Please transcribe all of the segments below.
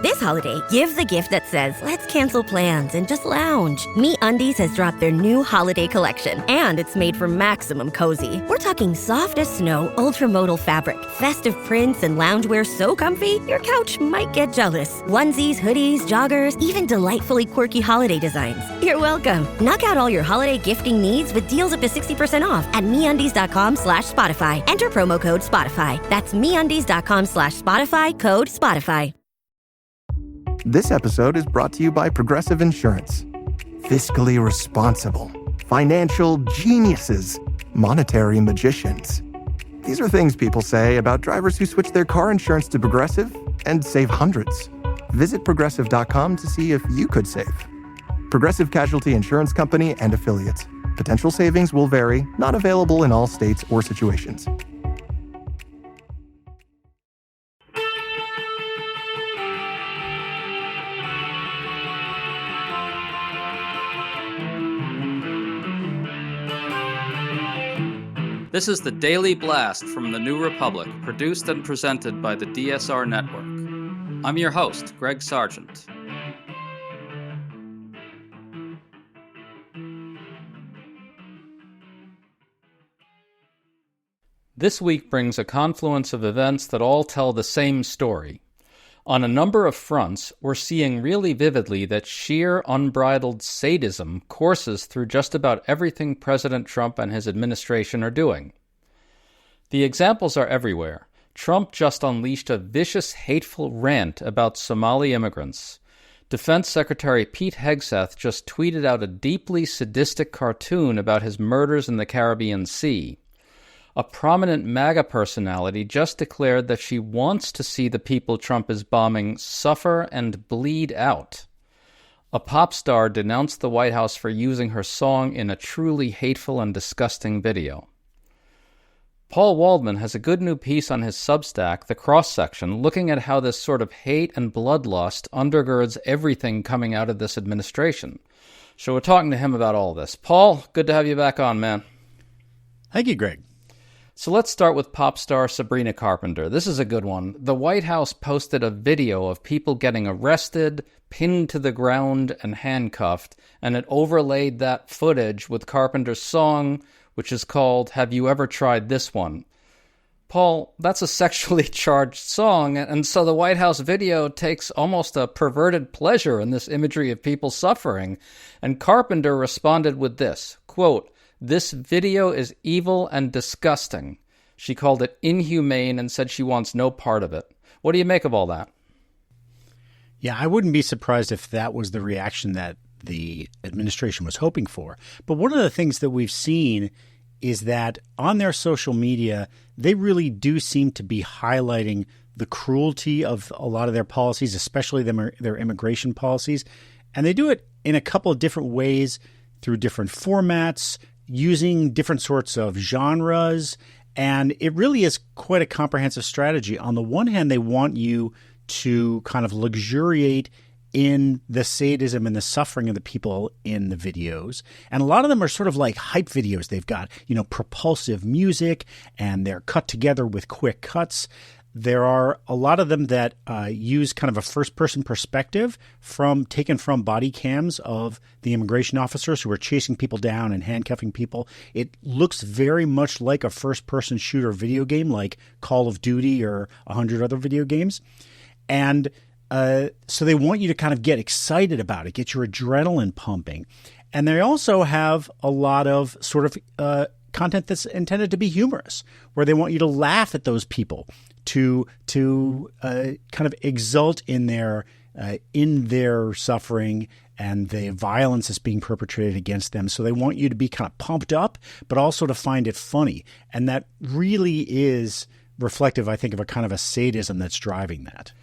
This holiday, give the gift that says, let's cancel plans and just lounge. MeUndies has dropped their new holiday collection, and it's made for maximum cozy. We're talking soft as snow, ultramodal fabric, festive prints, and loungewear so comfy, your couch might get jealous. Onesies, hoodies, joggers, even delightfully quirky holiday designs. You're welcome. Knock out all your holiday gifting needs with deals up to 60% off at MeUndies.com/Spotify. Enter promo code Spotify. That's MeUndies.com/Spotify, code Spotify. This episode is brought to you by Progressive Insurance. Fiscally responsible, financial geniuses, monetary magicians. These are things people say about drivers who switch their car insurance to Progressive and save hundreds. Visit Progressive.com to see if you could save. Progressive Casualty Insurance Company and Affiliates. Potential savings will vary, not available in all states or situations. This is the Daily Blast from the New Republic, produced and presented by the DSR Network. I'm your host, Greg Sargent. This week brings a confluence of events that all tell the same story. On a number of fronts, we're seeing really vividly that sheer, unbridled sadism courses through just about everything President Trump and his administration are doing. The examples are everywhere. Trump just unleashed a vicious, hateful rant about Somali immigrants. Defense Secretary Pete Hegseth just tweeted out a deeply sadistic cartoon about his murders in the Caribbean Sea. A prominent MAGA personality just declared that she wants to see the people Trump is bombing suffer and bleed out. A pop star denounced the White House for using her song in a truly hateful and disgusting video. Paul Waldman has a good new piece on his Substack, The Cross Section, looking at how this sort of hate and bloodlust undergirds everything coming out of this administration. So we're talking to him about all this. Paul, good to have you back on, man. Thank you, Greg. So let's start with pop star Sabrina Carpenter. This is a good one. The White House posted a video of people getting arrested, pinned to the ground, and handcuffed, and it overlaid that footage with Carpenter's song, which is called Have You Ever Tried This One? Paul, that's a sexually charged song, and so the White House video takes almost a perverted pleasure in this imagery of people suffering, and Carpenter responded with this, quote, "This video is evil and disgusting." She called it inhumane and said she wants no part of it. What do you make of all that? Yeah, I wouldn't be surprised if that was the reaction that the administration was hoping for. But one of the things that we've seen is that on their social media, they really do seem to be highlighting the cruelty of a lot of their policies, especially their immigration policies. And they do it in a couple of different ways through different formats, using different sorts of genres, and it really is quite a comprehensive strategy. On the one hand, they want you to kind of luxuriate in the sadism and the suffering of the people in the videos. And a lot of them are sort of like hype videos. They've got, propulsive music, and they're cut together with quick cuts. There are a lot of them that use kind of a first-person perspective taken from body cams of the immigration officers who are chasing people down and handcuffing people. It looks very much like a first-person shooter video game like Call of Duty or 100 other video games. And so they want you to kind of get excited about it, get your adrenaline pumping. And they also have a lot of sort of content that's intended to be humorous, where they want you to laugh at those people, to kind of exult in their suffering and the violence that's being perpetrated against them. So they want you to be kind of pumped up, but also to find it funny. And that really is reflective, I think, of a kind of a sadism that's driving that.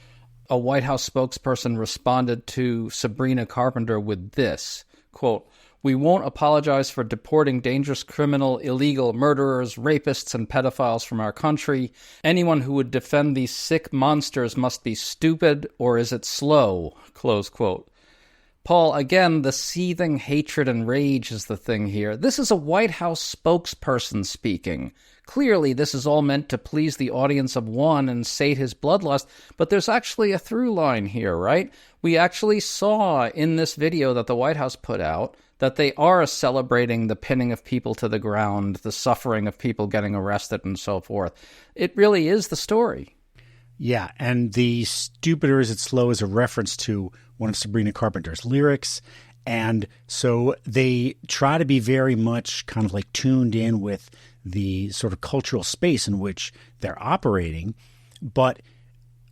A White House spokesperson responded to Sabrina Carpenter with this, quote, "We won't apologize for deporting dangerous criminal, illegal murderers, rapists, and pedophiles from our country. Anyone who would defend these sick monsters must be stupid, or is it slow?" Close quote. Paul, again, the seething hatred and rage is the thing here. This is a White House spokesperson speaking. Clearly, this is all meant to please the audience of one and sate his bloodlust, but there's actually a through line here, right? We actually saw in this video that the White House put out that they are celebrating the pinning of people to the ground, the suffering of people getting arrested, and so forth. It really is the story. Yeah, and the stupider is it slow is a reference to one of Sabrina Carpenter's lyrics. And so they try to be very much kind of like tuned in with the sort of cultural space in which they're operating. But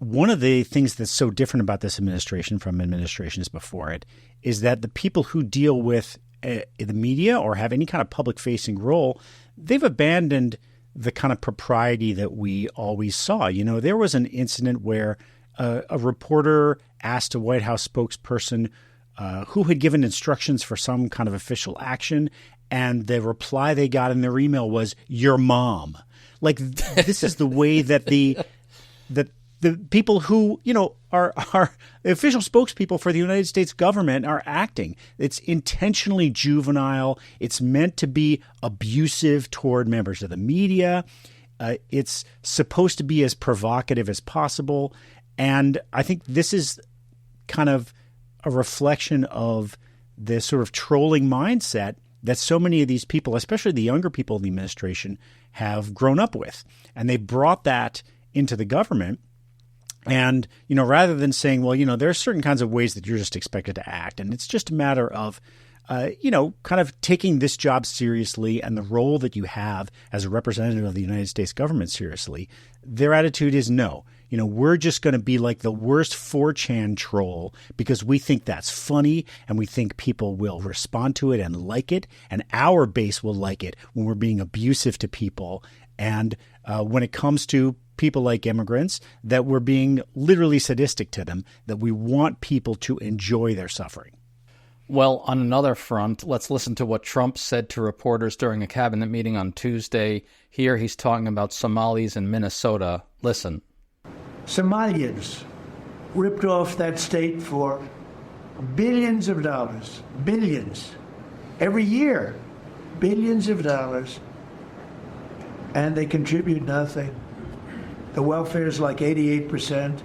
one of the things that's so different about this administration from administrations before it is that the people who deal with the media or have any kind of public-facing role, they've abandoned the kind of propriety that we always saw. You know, there was an incident where a reporter asked a White House spokesperson who had given instructions for some kind of official action, and the reply they got in their email was, "Your mom." Like, this is the way that the people who, you know, are the official spokespeople for the United States government are acting. It's intentionally juvenile. It's meant to be abusive toward members of the media. It's supposed to be as provocative as possible. And I think this is kind of a reflection of the sort of trolling mindset that so many of these people, especially the younger people in the administration, have grown up with. And they brought that into the government. And, you know, rather than saying, well, you know, there are certain kinds of ways that you're just expected to act, and it's just a matter of, you know, kind of taking this job seriously and the role that you have as a representative of the United States government seriously, their attitude is no. You know, we're just going to be like the worst 4chan troll because we think that's funny and we think people will respond to it and like it, and our base will like it when we're being abusive to people. And when it comes to people like immigrants, that we're being literally sadistic to them, that we want people to enjoy their suffering. Well, on another front, let's listen to what Trump said to reporters during a cabinet meeting on Tuesday. Here he's talking about Somalis in Minnesota. Listen. Somalians ripped off that state for billions of dollars, billions, every year, billions of dollars, and they contribute nothing. The welfare is like 88%.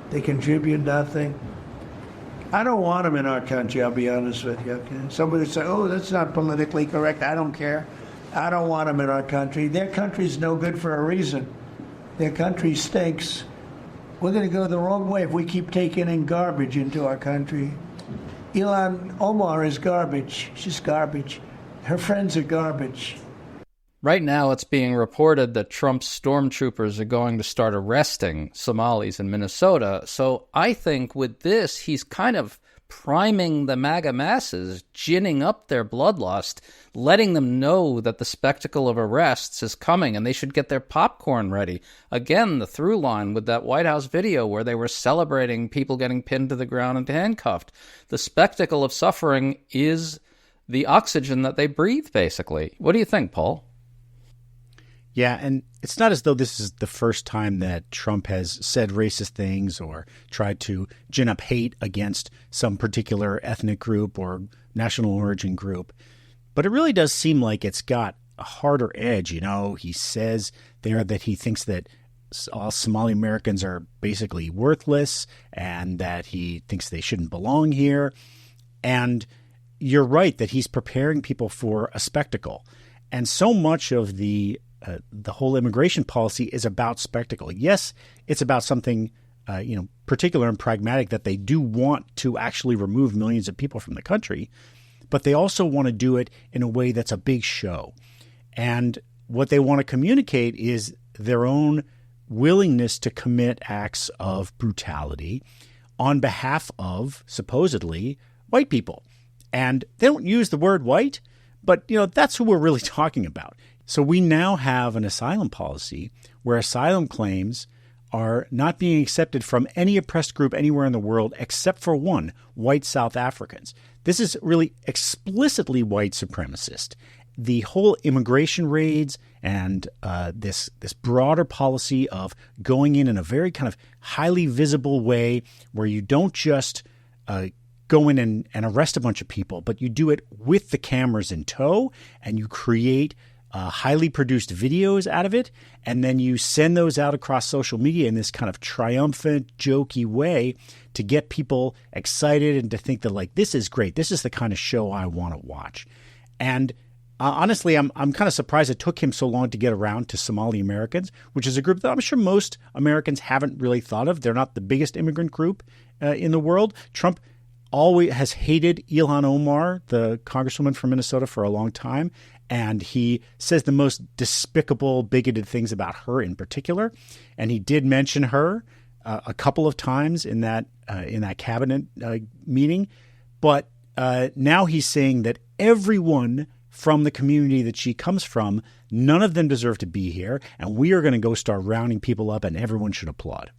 They contribute nothing. I don't want them in our country, I'll be honest with you. Okay? Somebody say, oh, that's not politically correct. I don't care. I don't want them in our country. Their country's no good for a reason. Their country stinks. We're going to go the wrong way if we keep taking in garbage into our country. Ilhan Omar is garbage. She's garbage. Her friends are garbage. Right now, it's being reported that Trump's stormtroopers are going to start arresting Somalis in Minnesota. So I think with this, he's kind of priming the MAGA masses, ginning up their bloodlust, letting them know that the spectacle of arrests is coming and they should get their popcorn ready. Again, the through line with that White House video where they were celebrating people getting pinned to the ground and handcuffed. The spectacle of suffering is the oxygen that they breathe, basically. What do you think, Paul? Yeah, and it's not as though this is the first time that Trump has said racist things or tried to gin up hate against some particular ethnic group or national origin group. But it really does seem like it's got a harder edge. You know, he says there that he thinks that all Somali Americans are basically worthless and that he thinks they shouldn't belong here. And you're right that he's preparing people for a spectacle. And so much of the whole immigration policy is about spectacle. Yes, it's about something, particular and pragmatic, that they do want to actually remove millions of people from the country, but they also want to do it in a way that's a big show. And what they want to communicate is their own willingness to commit acts of brutality on behalf of, supposedly, white people. And they don't use the word white, but, that's who we're really talking about. So we now have an asylum policy where asylum claims are not being accepted from any oppressed group anywhere in the world except for one, white South Africans. This is really explicitly white supremacist. The whole immigration raids and this broader policy of going in a very kind of highly visible way where you don't just go in and arrest a bunch of people, but you do it with the cameras in tow, and you create highly produced videos out of it, and then you send those out across social media in this kind of triumphant, jokey way to get people excited and to think that, like, this is great. This is the kind of show I want to watch. And honestly, I'm kind of surprised it took him so long to get around to Somali Americans, which is a group that I'm sure most Americans haven't really thought of. They're not the biggest immigrant group in the world. Trump always has hated Ilhan Omar, the congresswoman from Minnesota, for a long time. And he says the most despicable, bigoted things about her in particular. And he did mention her a couple of times in that cabinet meeting. But now he's saying that everyone from the community that she comes from, none of them deserve to be here. And we are going to go start rounding people up, and everyone should applaud.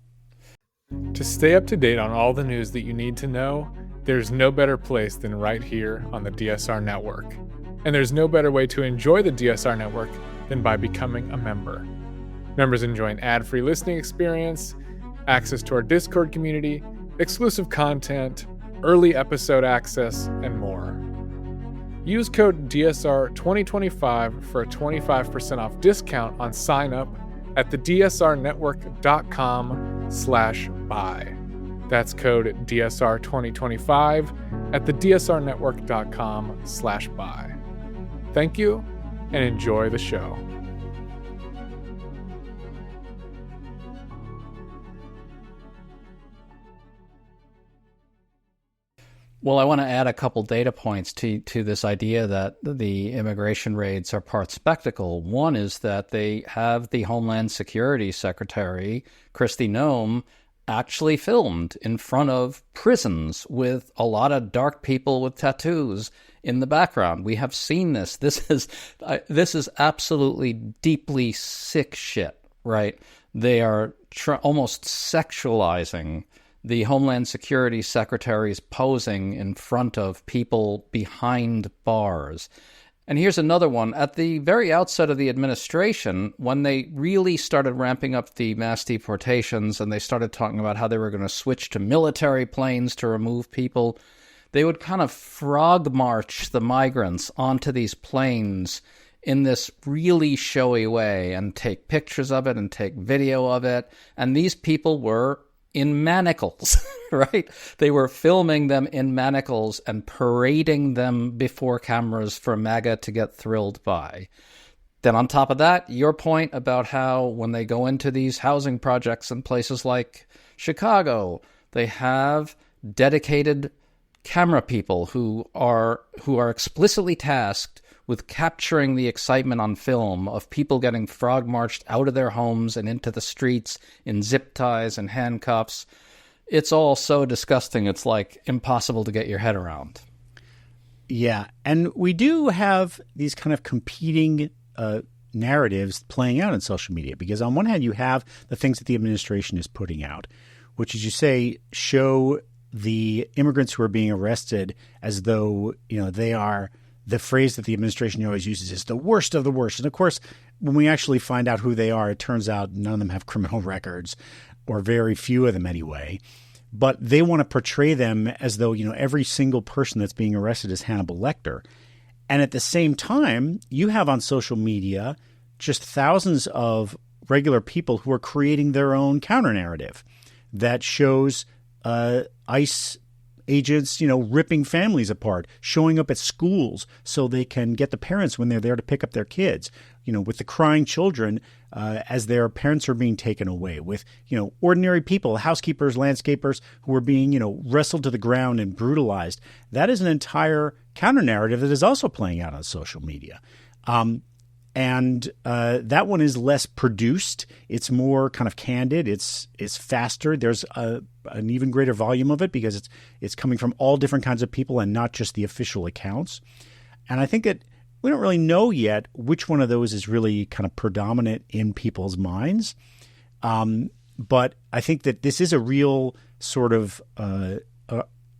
To stay up to date on all the news that you need to know, there's no better place than right here on the DSR Network. And there's no better way to enjoy the DSR Network than by becoming a member. Members enjoy an ad-free listening experience, access to our Discord community, exclusive content, early episode access, and more. Use code DSR2025 for a 25% off discount on sign-up at thedsrnetwork.com/buy. That's code DSR2025 at thedsrnetwork.com/buy. Thank you, and enjoy the show. Well, I want to add a couple data points to this idea that the immigration raids are part spectacle. One is that they have the Homeland Security Secretary, Kristi Noem, actually filmed in front of prisons with a lot of dark people with tattoos in the background. We have seen this. This is absolutely deeply sick shit, right? They are almost sexualizing the Homeland Security Secretary's posing in front of people behind bars. And here's another one. At the very outset of the administration, when they really started ramping up the mass deportations and they started talking about how they were going to switch to military planes to remove people, they would kind of frog march the migrants onto these planes in this really showy way and take pictures of it and take video of it. And these people were in manacles, right? They were filming them in manacles and parading them before cameras for MAGA to get thrilled by. Then on top of that, your point about how when they go into these housing projects in places like Chicago, they have dedicated camera people who are explicitly tasked with capturing the excitement on film of people getting frog marched out of their homes and into the streets in zip ties and handcuffs. It's all so disgusting, it's like impossible to get your head around. Yeah, and we do have these kind of competing narratives playing out in social media, because on one hand you have the things that the administration is putting out, which, as you say, show the immigrants who are being arrested as though, they are. The phrase that the administration always uses is the worst of the worst. And of course, when we actually find out who they are, it turns out none of them have criminal records, or very few of them anyway. But they want to portray them as though, every single person that's being arrested is Hannibal Lecter. And at the same time, you have on social media just thousands of regular people who are creating their own counter-narrative that shows ICE agents, ripping families apart, showing up at schools so they can get the parents when they're there to pick up their kids, with the crying children as their parents are being taken away, with, ordinary people, housekeepers, landscapers who are being, wrestled to the ground and brutalized. That is an entire counter-narrative that is also playing out on social media. And that one is less produced. It's more kind of candid. It's faster. There's an even greater volume of it because it's coming from all different kinds of people and not just the official accounts. And I think that we don't really know yet which one of those is really kind of predominant in people's minds. But I think that this is a real sort of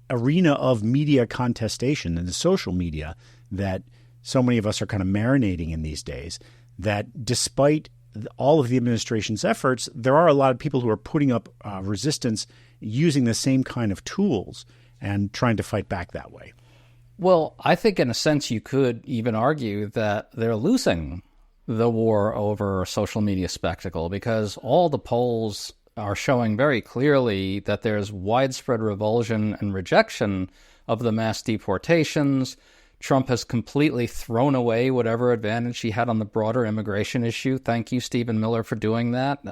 arena of media contestation in the social media that so many of us are kind of marinating in these days, that despite all of the administration's efforts, there are a lot of people who are putting up resistance using the same kind of tools. and trying to fight back that way. Well, I think in a sense you could even argue that they're losing the war over social media spectacle, because all the polls are showing very clearly that there's widespread revulsion and rejection of the mass deportations. Trump has completely thrown away whatever advantage he had on the broader immigration issue. Thank you, Stephen Miller, for doing that.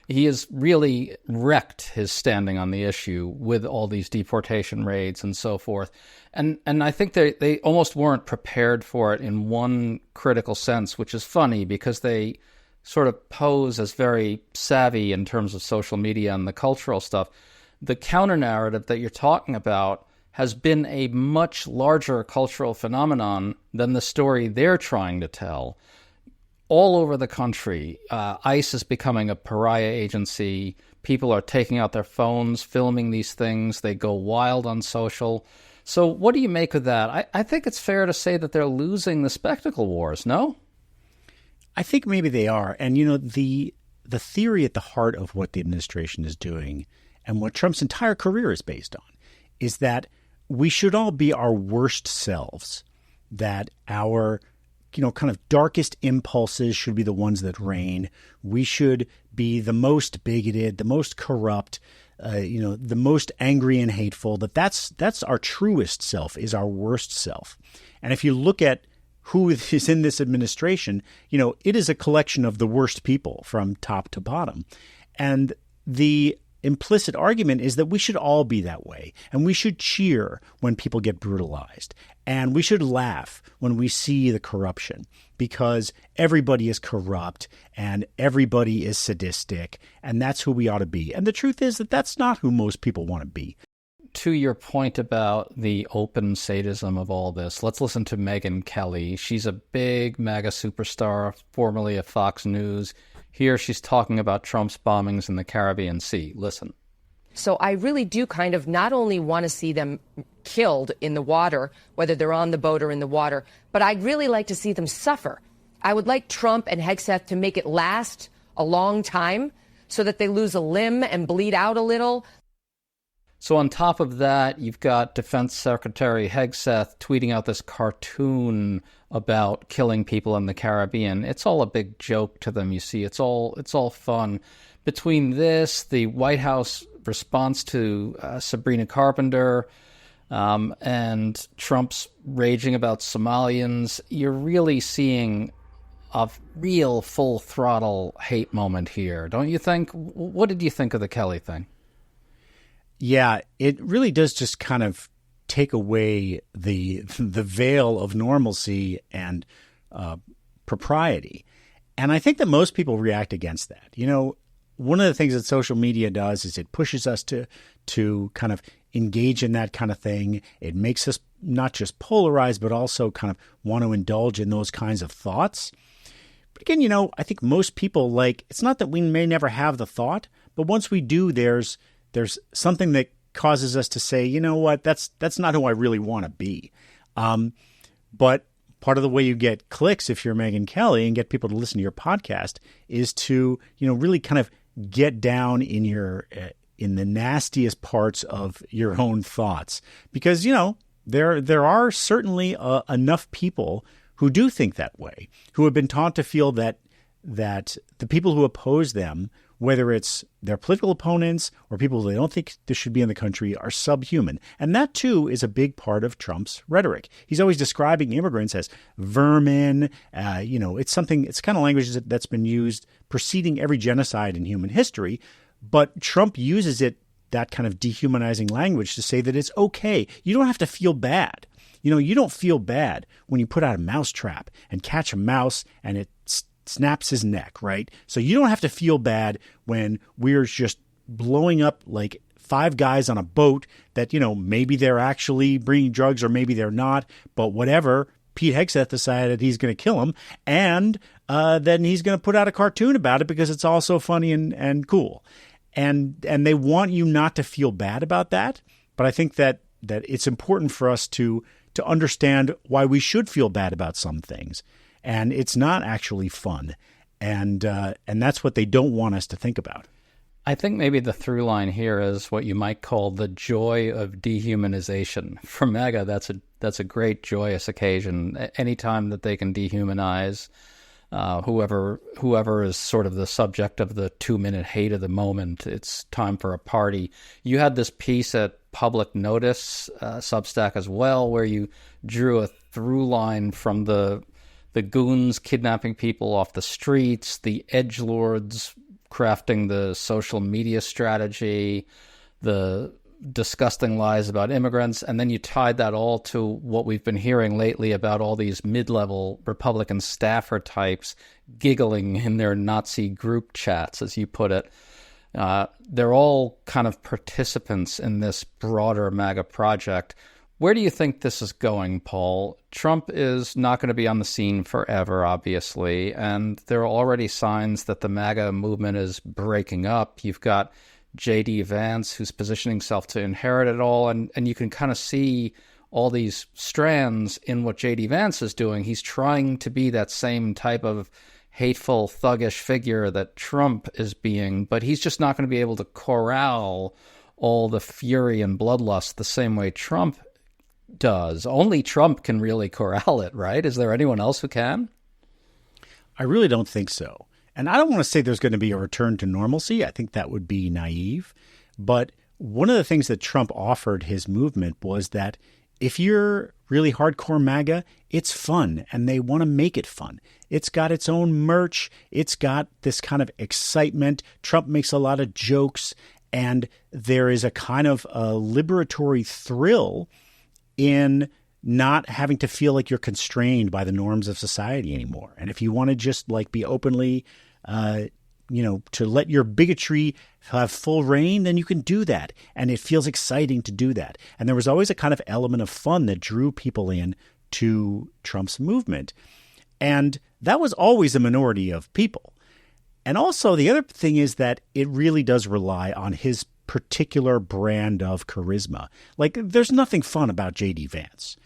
He has really wrecked his standing on the issue with all these deportation raids and so forth. And I think they almost weren't prepared for it in one critical sense, which is funny because they sort of pose as very savvy in terms of social media and the cultural stuff. The counter-narrative that you're talking about has been a much larger cultural phenomenon than the story they're trying to tell. All over the country, ICE is becoming a pariah agency. People are taking out their phones, filming these things. They go wild on social. So what do you make of that? I think it's fair to say that they're losing the spectacle wars, no? I think maybe they are. And, the theory at the heart of what the administration is doing and what Trump's entire career is based on is that we should all be our worst selves, that our, kind of darkest impulses should be the ones that reign. We should be the most bigoted, the most corrupt, the most angry and hateful, that's our truest self, is our worst self. And if you look at who is in this administration, it is a collection of the worst people from top to bottom. And the implicit argument is that we should all be that way, and we should cheer when people get brutalized, and we should laugh when we see the corruption, because everybody is corrupt and everybody is sadistic, and that's who we ought to be. And the truth is that that's not who most people want to be. To your point about the open sadism of all this, let's listen to Megyn Kelly. She's a big MAGA superstar, formerly of Fox News. Here she's talking about Trump's bombings in the Caribbean Sea. Listen. So I really do kind of not only want to see them killed in the water, whether they're on the boat or in the water, but I'd really like to see them suffer. I would like Trump and Hegseth to make it last a long time so that they lose a limb and bleed out a little. So on top of that, you've got Defense Secretary Hegseth tweeting out this cartoon about killing people in the Caribbean. It's all a big joke to them, you see. It's all fun. Between this, the White House response to Sabrina Carpenter, and Trump's raging about Somalians, you're really seeing a real full-throttle hate moment here, don't you think? What did you think of the Kelly thing? Yeah, it really does just kind of take away the veil of normalcy and propriety. And I think that most people react against that. One of the things that social media does is it pushes us to kind of engage in that kind of thing. It makes us not just polarized, but also kind of want to indulge in those kinds of thoughts. But again, I think most people it's not that we may never have the thought, but once we do, there's something that causes us to say, you know what, that's not who I really want to be. But part of the way you get clicks if you're Megyn Kelly and get people to listen to your podcast is to, really kind of get down in the nastiest parts of your own thoughts. Because, there are certainly enough people who do think that way, who have been taught to feel that the people who oppose them, whether it's their political opponents or people they don't think this should be in the country, are subhuman. And that, too, is a big part of Trump's rhetoric. He's always describing immigrants as vermin. It's kind of language that's been used preceding every genocide in human history. But Trump uses that kind of dehumanizing language to say that it's okay. You don't have to feel bad. You don't feel bad when you put out a mouse trap and catch a mouse and it snaps his neck, right? So you don't have to feel bad when we're just blowing up like 5 guys on a boat that, maybe they're actually bringing drugs or maybe they're not, but whatever. Pete Hegseth decided he's going to kill him, and then he's going to put out a cartoon about it because it's all so funny and cool. And they want you not to feel bad about that, but I think that it's important for us to understand why we should feel bad about some things. And it's not actually fun. And that's what they don't want us to think about. I think maybe the through line here is what you might call the joy of dehumanization. For MAGA, that's a great joyous occasion. Anytime that they can dehumanize whoever is sort of the subject of the 2-minute hate of the moment, it's time for a party. You had this piece at Public Notice, Substack as well, where you drew a through line from the goons kidnapping people off the streets, the edgelords crafting the social media strategy, the disgusting lies about immigrants, and then you tied that all to what we've been hearing lately about all these mid-level Republican staffer types giggling in their Nazi group chats, as you put it. They're all kind of participants in this broader MAGA project. Where do you think this is going, Paul? Trump is not going to be on the scene forever, obviously, and there are already signs that the MAGA movement is breaking up. You've got J.D. Vance, who's positioning himself to inherit it all, and you can kind of see all these strands in what J.D. Vance is doing. He's trying to be that same type of hateful, thuggish figure that Trump is being, but he's just not going to be able to corral all the fury and bloodlust the same way Trump does. Only Trump can really corral it, right? Is there anyone else who can? I really don't think so. And I don't want to say there's going to be a return to normalcy. I think that would be naive. But one of the things that Trump offered his movement was that if you're really hardcore MAGA, it's fun, and they want to make it fun. It's got its own merch. It's got this kind of excitement. Trump makes a lot of jokes, and there is a kind of a liberatory thrill in not having to feel like you're constrained by the norms of society anymore. And if you want to just like be openly, to let your bigotry have full reign, then you can do that. And it feels exciting to do that. And there was always a kind of element of fun that drew people in to Trump's movement. And that was always a minority of people. And also the other thing is that it really does rely on his particular brand of charisma. Like, there's nothing fun about J.D. Vance.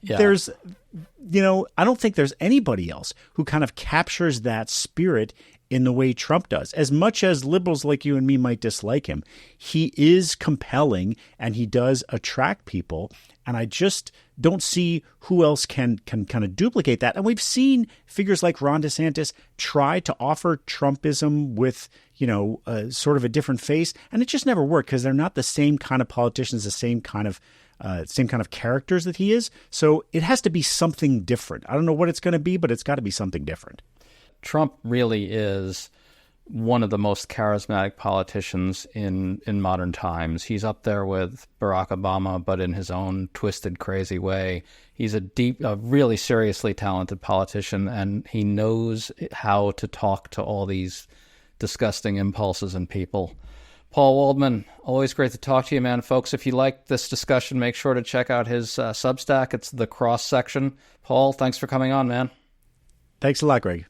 There's, I don't think there's anybody else who kind of captures that spirit in the way Trump does. As much as liberals like you and me might dislike him, he is compelling and he does attract people. And I just don't see who else can kind of duplicate that. And we've seen figures like Ron DeSantis try to offer Trumpism with, sort of a different face. And it just never worked because they're not the same kind of politicians, the same kind of characters that he is. So it has to be something different. I don't know what it's going to be, but it's got to be something different. Trump really is one of the most charismatic politicians in modern times. He's up there with Barack Obama, but in his own twisted, crazy way. He's a really seriously talented politician, and he knows how to talk to all these disgusting impulses in people. Paul Waldman, always great to talk to you, man. Folks, if you like this discussion, make sure to check out his Substack. It's The Cross Section. Paul, thanks for coming on, man. Thanks a lot, Greg.